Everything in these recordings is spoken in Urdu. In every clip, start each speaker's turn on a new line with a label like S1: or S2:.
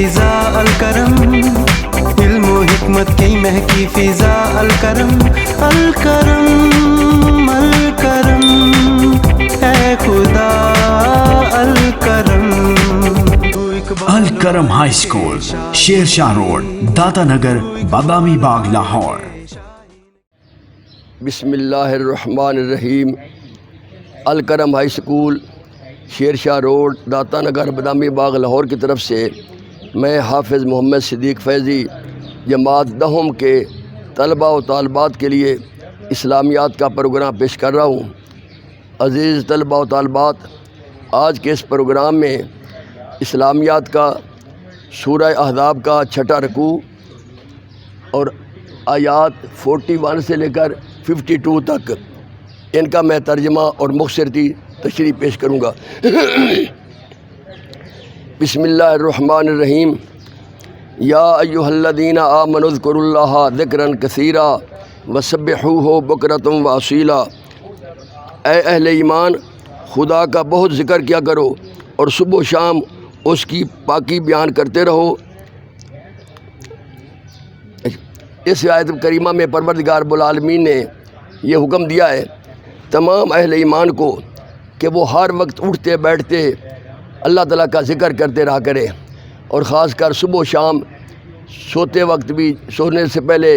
S1: فضا الکرم، علم و حکمت کی مہکی فضا الکرم، الکرم الکرم اے خدا Al-Karam.
S2: Al-Karam high school, Sher Shah road, داتا نگر، بادامی باغ، لاہور۔
S3: بسم اللہ الرحمن الرحیم۔ Al-Karam high school, Sher Shah road, داتا نگر، بادامی باغ، لاہور کی طرف سے میں حافظ محمد صدیق فیضی جماعت دہم کے طلباء و طالبات کے لیے اسلامیات کا پروگرام پیش کر رہا ہوں۔ عزیز طلباء و طالبات، آج کے اس پروگرام میں اسلامیات کا سورہ احزاب کا چھٹا رکوع اور آیات 41 سے لے کر 52 تک ان کا میں ترجمہ اور مختصر تشریح پیش کروں گا۔ بسم اللہ الرحمن الرحیم۔ یا ایھا الذین آمنوا اذکروا اللہ ذکرا کثیرا وسبحوہ بکرۃ واصیلا۔ اے اہل ایمان، خدا کا بہت ذکر کیا کرو اور صبح و شام اس کی پاکی بیان کرتے رہو۔ اس آیت کریمہ میں پروردگار العالمین نے یہ حکم دیا ہے تمام اہل ایمان کو کہ وہ ہر وقت اٹھتے بیٹھتے اللہ تعالیٰ کا ذکر کرتے رہا کرے، اور خاص کر صبح و شام، سوتے وقت بھی، سونے سے پہلے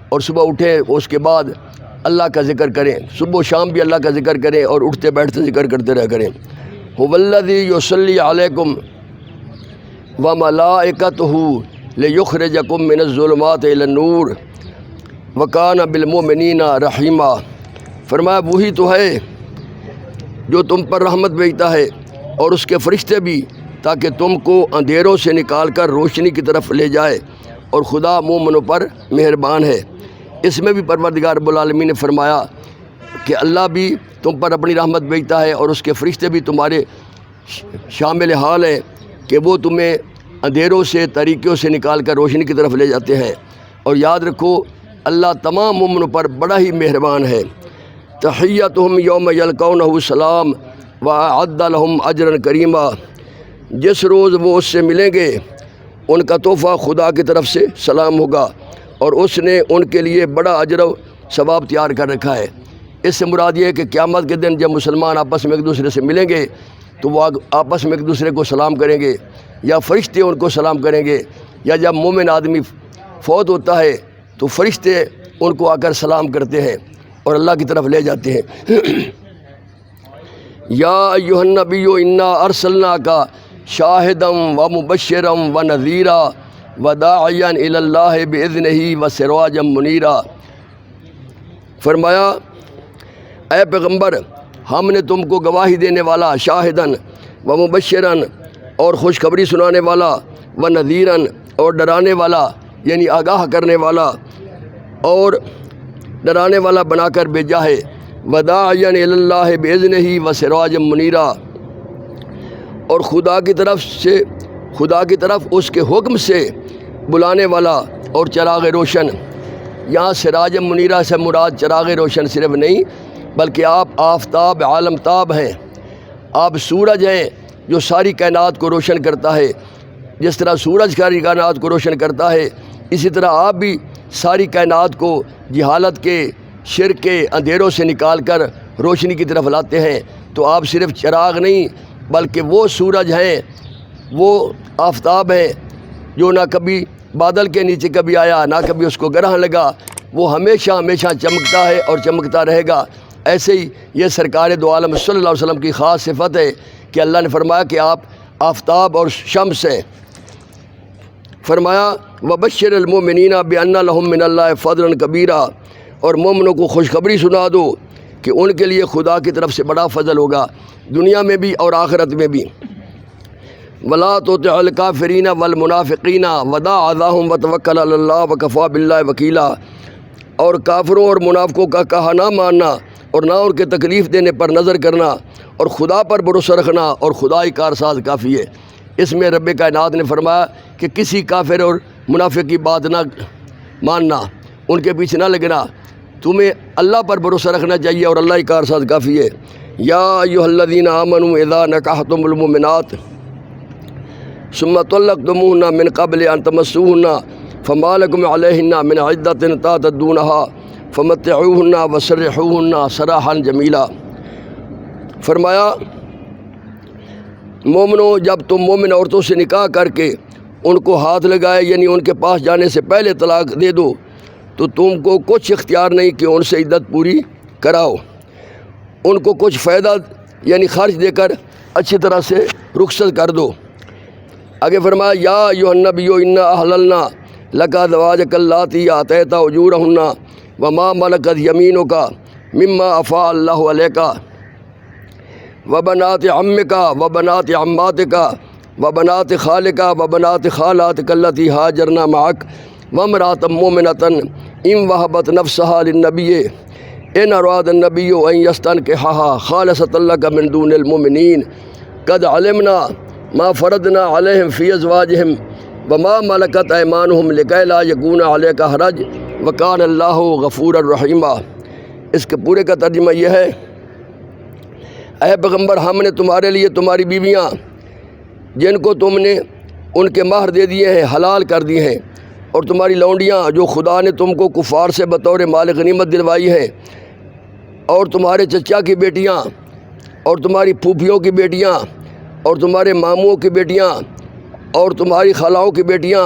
S3: اور صبح اٹھیں اس کے بعد اللہ کا ذکر کریں، صبح و شام بھی اللہ کا ذکر کریں اور اٹھتے بیٹھتے ذکر کرتے رہا کریں۔ هو الذی یصلی علیکم وملائکتہ لیخرجکم من الظلمات الی النور وکان بالمؤمنین رحیما۔ فرمایا وہی تو ہے جو تم پر رحمت بھیجتا ہے اور اس کے فرشتے بھی، تاکہ تم کو اندھیروں سے نکال کر روشنی کی طرف لے جائے، اور خدا مومنوں پر مہربان ہے۔ اس میں بھی پروردگار رب العالمین نے فرمایا کہ اللہ بھی تم پر اپنی رحمت بھیجتا ہے اور اس کے فرشتے بھی تمہارے شامل حال ہیں کہ وہ تمہیں اندھیروں سے، طریقوں سے نکال کر روشنی کی طرف لے جاتے ہیں۔ اور یاد رکھو اللہ تمام مومنوں پر بڑا ہی مہربان ہے۔ تحیتہم یوم یلقونہ سلام وأعد لهم اجرا کریما۔ جس روز وہ اس سے ملیں گے ان کا تحفہ خدا کی طرف سے سلام ہوگا، اور اس نے ان کے لیے بڑا اجر و ثواب تیار کر رکھا ہے۔ اس سے مراد یہ ہے کہ قیامت کے دن جب مسلمان آپس میں ایک دوسرے سے ملیں گے تو وہ آپس میں ایک دوسرے کو سلام کریں گے، یا فرشتے ان کو سلام کریں گے، یا جب مومن آدمی فوت ہوتا ہے تو فرشتے ان کو آ کر سلام کرتے ہیں اور اللہ کی طرف لے جاتے ہیں۔ یا ایھا النبی انا ارسلناک شاہدا ومبشرا ونذیرا وداعیا الی اللہ باذنہ وسراجا منیرا۔ فرمایا اے پیغمبر، ہم نے تم کو گواہی دینے والا، شاہدن ومبشرا اور خوشخبری سنانے والا، ونذیرا اور ڈرانے والا یعنی آگاہ کرنے والا اور ڈرانے والا بنا کر بھیجا ہے، وداعیا الی اللہ باذنہ وسراجا منیرا، اور خدا کی طرف اس کے حکم سے بلانے والا اور چراغ روشن۔ یہاں سراج منیرہ سے مراد چراغ روشن صرف نہیں، بلکہ آپ آفتاب عالم تاب ہیں، آپ سورج ہیں جو ساری کائنات کو روشن کرتا ہے۔ جس طرح سورج ساری کائنات کو روشن کرتا ہے، اسی طرح آپ بھی ساری کائنات کو جہالت کے، شرک کے اندھیروں سے نکال کر روشنی کی طرف لاتے ہیں۔ تو آپ صرف چراغ نہیں بلکہ وہ سورج ہیں، وہ آفتاب ہیں جو نہ کبھی بادل کے نیچے کبھی آیا، نہ کبھی اس کو گرہن لگا، وہ ہمیشہ ہمیشہ چمکتا ہے اور چمکتا رہے گا۔ ایسے ہی یہ سرکار دو عالم صلی اللہ علیہ وسلم کی خاص صفت ہے کہ اللہ نے فرمایا کہ آپ آفتاب اور شمس ہیں۔ فرمایا وبشر المؤمنین بان لهم من اللہ فضلا کبیرا، اور مومنوں کو خوشخبری سنا دو کہ ان کے لیے خدا کی طرف سے بڑا فضل ہوگا، دنیا میں بھی اور آخرت میں بھی۔ ولا تطع الکافرین والمنافقین ودع اذاہم وتوکل علی اللہ وکفی باللہ وکیلا، اور کافروں اور منافقوں کا کہا نہ ماننا اور نہ ان کے تکلیف دینے پر نظر کرنا، اور خدا پر بھروسہ رکھنا، اور خدا ہی کارساز کافی ہے۔ اس میں رب کائنات نے فرمایا کہ کسی کافر اور منافق کی بات نہ ماننا، ان کے پیچھے نہ لگنا، تمہیں اللہ پر بھروسہ رکھنا چاہیے اور اللہ ہی کارساز کافی ہے۔ یا ایھا الذین آمنوا اذا نکحتم المؤمنات ثم طلقتموهن من قبل ان تمسوهن فما لكم عليهن من عدة تعتدونها فمتعوهن وسرحوهن سراحا جمیلا۔ فرمایا مومنو، جب تم مومن عورتوں سے نکاح کر کے ان کو ہاتھ لگائے یعنی ان کے پاس جانے سے پہلے طلاق دے دو تو تم کو کچھ اختیار نہیں کہ ان سے عدت پوری کراؤ، ان کو کچھ فائدہ یعنی خرچ دے کر اچھی طرح سے رخصت کر دو۔ آگے فرمایا یا ایھا النبی انا احللنا لک ازواجک اللاتی آتیت اجورہن وما ملکت یمینک مما افاء اللہ علیک وبنات عمک وبنات عماتک وبنات خالک وبنات خالاتک اللاتی ہاجرن معک وامرأة مؤمنة ان وهبت نفسها للنبی ان اراد النبی ان یستنکحها خالصۃ لک من دون المؤمنین قد علمنا ما فرضنا علیہم فی ازواجہم وما ملکت ایمانہم لکی لا یکون علیک حرج وکان اللہ غفورا رحیما۔ اس کے پورے کا ترجمہ یہ ہے، اے پیغمبر، ہم نے تمہارے لیے تمہاری بیویاں جن کو تم نے ان کے مہر دے دیے ہیں حلال کر دی ہیں، اور تمہاری لونڈیاں جو خدا نے تم کو کفار سے بطور مال غنیمت دلوائی ہیں، اور تمہارے چچا کی بیٹیاں اور تمہاری پھوپھیوں کی بیٹیاں اور تمہارے ماموں کی بیٹیاں اور تمہاری خالاؤں کی بیٹیاں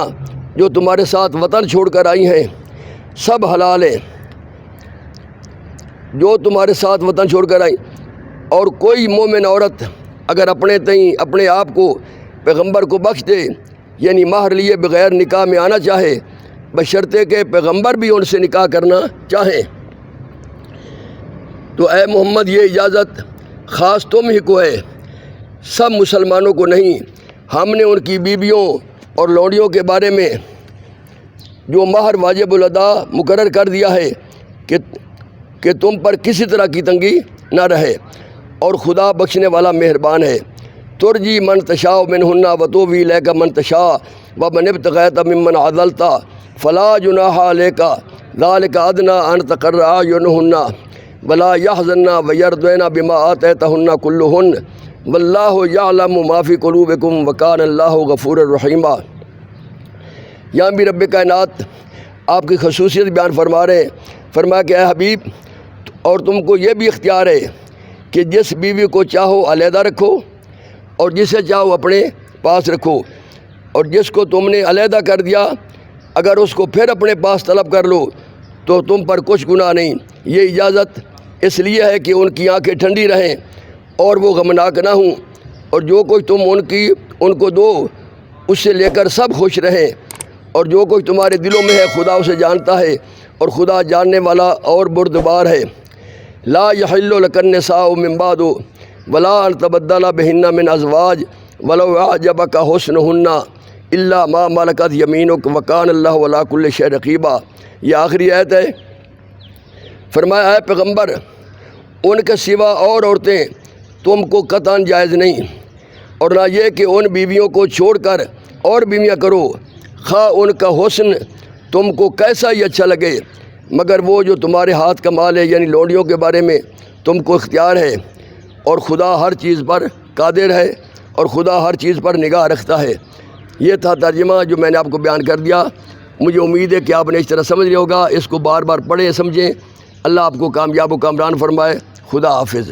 S3: جو تمہارے ساتھ وطن چھوڑ کر آئی ہیں، سب حلال ہیں جو تمہارے ساتھ وطن چھوڑ کر آئی۔ اور کوئی مومن عورت اگر اپنے آپ کو پیغمبر کو بخش دے یعنی مہر لیے بغیر نکاح میں آنا چاہے، بشرطے کہ پیغمبر بھی ان سے نکاح کرنا چاہیں، تو اے محمد یہ اجازت خاص تم ہی کو ہے، سب مسلمانوں کو نہیں۔ ہم نے ان کی بیویوں اور لونڈیوں کے بارے میں جو مہر واجب الادا مقرر کر دیا ہے کہ تم پر کسی طرح کی تنگی نہ رہے، اور خدا بخشنے والا مہربان ہے۔ ترجی من تشاء منہن وتوی الیک من تشاء ومن ابتغیت ممن عدلت فلا جناح علیک ذلک ادنی ان تقر اعینہن ولا یحزن ویرضین بما آتیتہن کلہن واللہ یعلم ما فی قلوبکم وکان اللہ غفورا رحیما۔ یہاں بھی رب کائنات آپ کی خصوصیت بیان فرما رہے ہیں، فرمایا کہ اے حبیب، اور تم کو یہ بھی اختیار ہے کہ جس بیوی کو چاہو علیحدہ رکھو اور جسے چاہو اپنے پاس رکھو، اور جس کو تم نے علیحدہ کر دیا اگر اس کو پھر اپنے پاس طلب کر لو تو تم پر کچھ گناہ نہیں۔ یہ اجازت اس لیے ہے کہ ان کی آنکھیں ٹھنڈی رہیں اور وہ غمناک نہ ہوں، اور جو کچھ تم ان کو دو اس سے لے کر سب خوش رہیں، اور جو کچھ تمہارے دلوں میں ہے خدا اسے جانتا ہے، اور خدا جاننے والا اور بردبار ہے۔ لا یحل لک النساء من بعد ولا ان تبدل بہن من ازواج ولو اعجبک حسنہن الا ما ملکت یمینک وکان اللہ علی کل شیء رقیبا۔ یہ آخری آیت ہے۔ فرمایا اے پیغمبر، ان کے سوا اور عورتیں تم کو قطعاً جائز نہیں، اور نہ یہ کہ ان بیویوں کو چھوڑ کر اور بیویاں کرو، خواہ ان کا حسن تم کو کیسا ہی اچھا لگے، مگر وہ جو تمہارے ہاتھ کا مال ہے یعنی لونڈیوں کے بارے میں تم کو اختیار ہے، اور خدا ہر چیز پر قادر ہے اور خدا ہر چیز پر نگاہ رکھتا ہے۔ یہ تھا ترجمہ جو میں نے آپ کو بیان کر دیا۔ مجھے امید ہے کہ آپ نے اس طرح سمجھ لیا ہوگا، اس کو بار بار پڑھیں سمجھیں۔ اللہ آپ کو کامیاب و کامران فرمائے۔ خدا حافظ۔